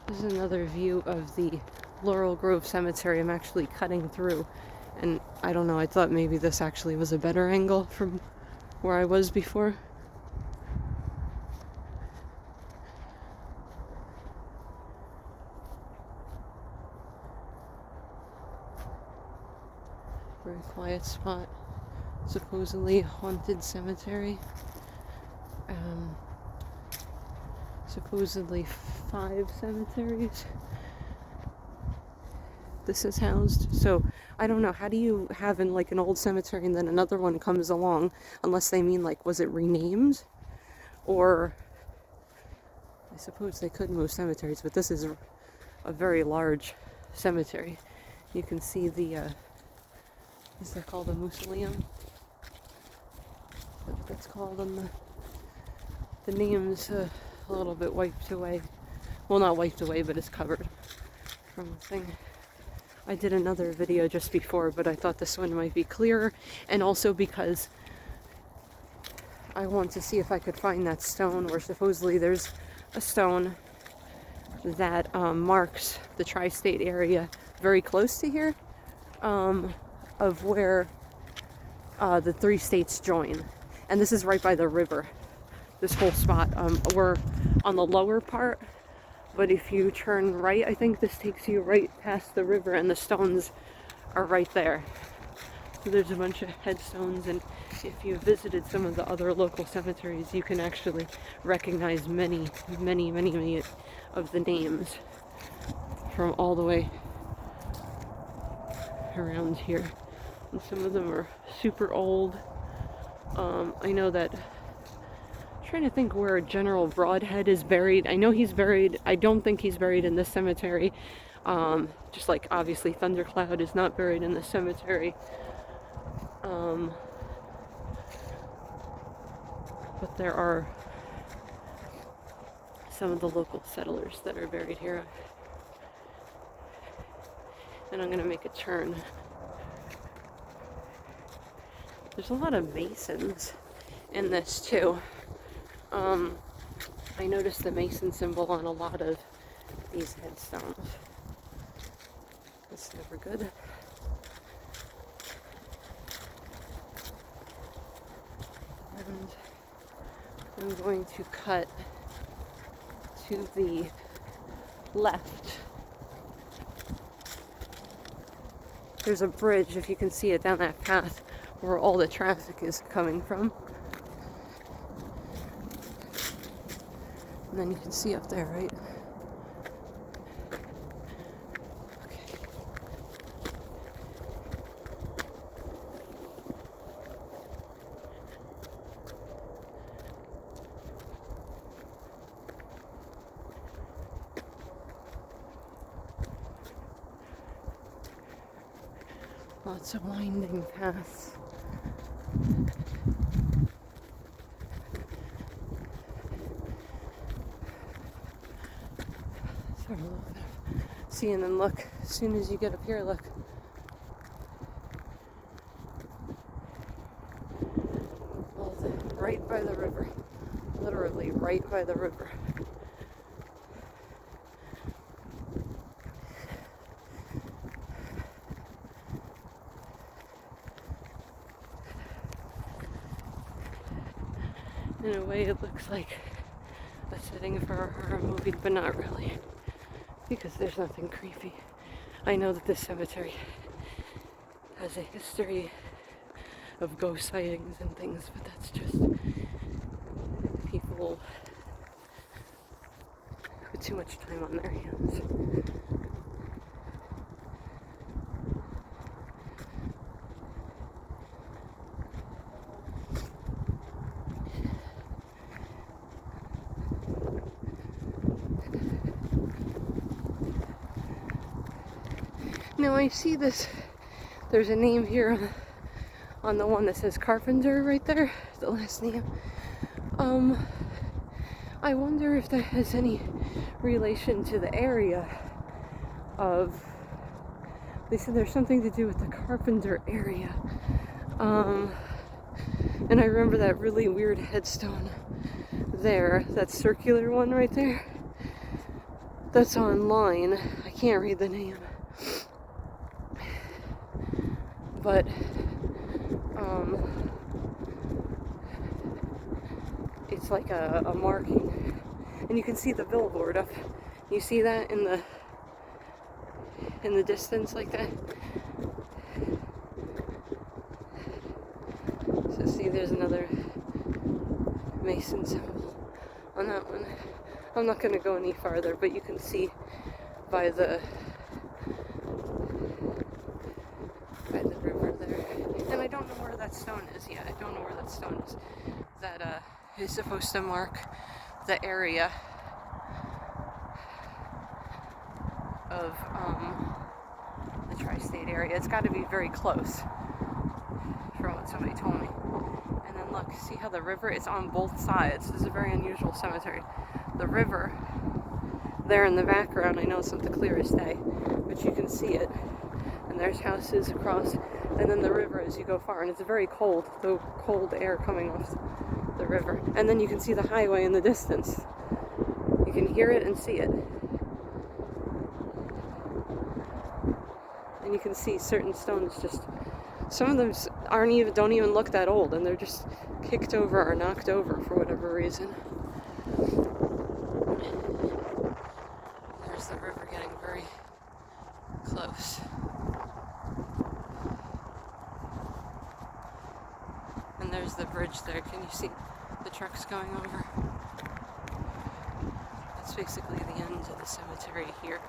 This is another view of the Laurel Grove Cemetery. I'm actually cutting through, and I don't know, I thought maybe this actually was a better angle from where I was before. Very quiet spot. Supposedly haunted cemetery. Supposedly 5 cemeteries this is housed. So I don't know, how do you have in like an old cemetery and then another one comes along, unless they mean like, was it renamed? Or I suppose they could move cemeteries, but this is a very large cemetery. You can see the is that called a mausoleum? That's what that's called, and the name's a little bit wiped away. Well, not wiped away, but it's covered from the thing. I did another video just before, but I thought this one might be clearer, and also because I want to see if I could find that stone, where supposedly there's a stone that marks the tri-state area very close to here, of where the 3 states join. And this is right by the river, this whole spot. We're on the lower part, but if you turn right, I think this takes you right past the river, and the stones are right there. So there's a bunch of headstones, and if you visited some of the other local cemeteries, you can actually recognize many of the names from all the way around here. And some of them are super old. I know that, I'm trying to think where General Broadhead is buried. I know he's buried, I don't think he's buried in this cemetery. Just like obviously Thundercloud is not buried in this cemetery. But there are some of the local settlers that are buried here. And I'm gonna make a turn. There's a lot of masons in this too. I noticed the mason symbol on a lot of these headstones. That's never good. And I'm going to cut to the left. There's a bridge, if you can see it, down that path where all the traffic is coming from. And then you can see up there, right? Okay. Lots of winding paths. Sort of a little bit of see, and then look, as soon as you get up here, look. Right by the river. Literally right by the river. In a way, it looks like a setting for a horror movie, but not really, because there's nothing creepy. I know that this cemetery has a history of ghost sightings and things, but that's just people with too much time on their hands. Now I see this, there's a name here on the one that says Carpenter right there, the last name. I wonder if that has any relation to the area of, they said there's something to do with the Carpenter area. And I remember that really weird headstone there, that circular one right there. that's online. I can't read the name. But it's like a marking, and you can see the billboard up. You see that in the distance like that? So see, there's another Mason symbol on that one. I'm not going to go any farther, but you can see by the river there. And I don't know where that stone is yet. I don't know where that stone is. That is supposed to mark the area of the tri-state area. It's got to be very close from what somebody told me. And then look, see how the river is on both sides. This is a very unusual cemetery. The river there in the background, I know it's not the clearest day, but you can see it. And there's houses across, and then the river as you go far, and it's very cold, the cold air coming off the river. And then you can see the highway in the distance. You can hear it and see it. And you can see certain stones just, some of them don't even look that old, and they're just kicked over or knocked over for whatever reason. There's the river getting very close. And there's the bridge there. Can you see the trucks going over? That's basically the end of the cemetery here.